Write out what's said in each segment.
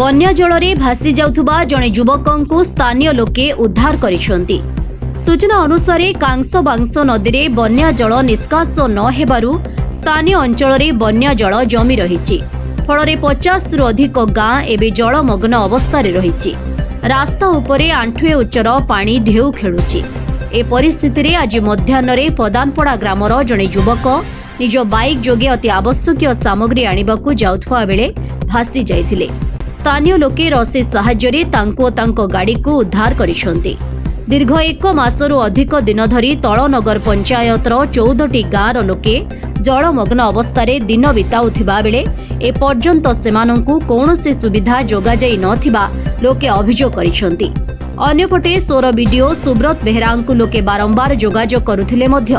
बन्या जल में भासी जाउथुबा जणे युवकंकु स्थानीय लोके उद्धार करिसेंती। सूचना अनुसार कांसबांस नदी में बन्या जल निष्कास न हेबारु स्थानीय अंचल में बन्या जल जमी रही फल 50 रु अधिक गाँ एवं जलमग्न अवस्था रही। रास्ता उपरे आंठुए उच्चर पानी ढेउ खेलुची। ए परिस्थिति रे आज मध्याह्न पदानपड़ा ग्रामर जणे युवक निज बाइक जोगे अति आवश्यक सामग्री आनिबाकू जाउथुवा बेले भासी जाइथिले। स्थानीय लोके रसी साहाय्य तांको तांको गाड़ी को उद्धार करिसेंती। दीर्घ 1 मासरू अधिक दिन धरी तलनगर पंचायतर 14टी गाँवर लोके जलमग्न अवस्था दिन बिताउथिबा बेले एपर्यंत सेमानंकु कौनसी सुविधा जोगाଯାଇ नथिबा लोके अभियोग करिसेंती। अन्यपटे सोर वीडियो सुब्रत बेहेरांकु लोके बारंबार जोगाजोग करुथिले मध्य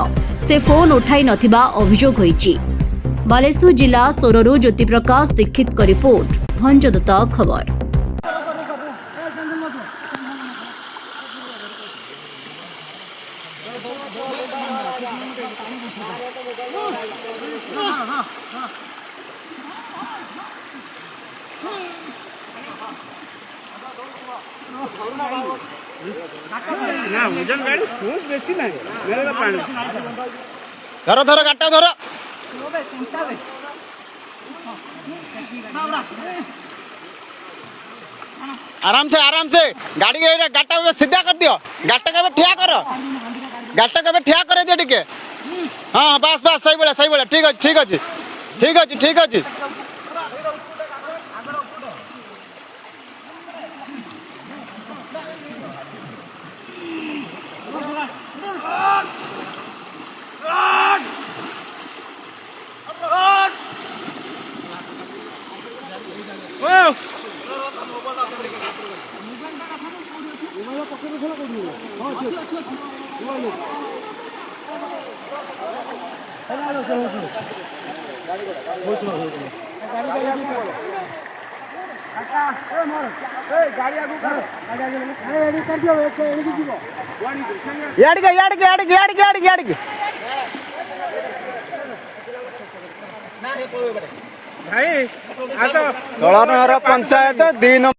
से फोन उठाई नथिबा अभियोग होईची। बालेश्वर जिला सोररू ज्योतिप्रकाश दीक्षित का रिपोर्ट, भंजदत्त खबर। धरो धरो गाटा धरो आराम से गाड़ी गाटा सीधा कर दियो। गाटा के ठिया कर, गाटा के ठिया कर दियो टिके। हाँ बस बस सही बोला ठीक अच्छे ठीक अच्छे ठीक अच्छे ठीक अच्छे। तलनगर पंचायत 2 नंबर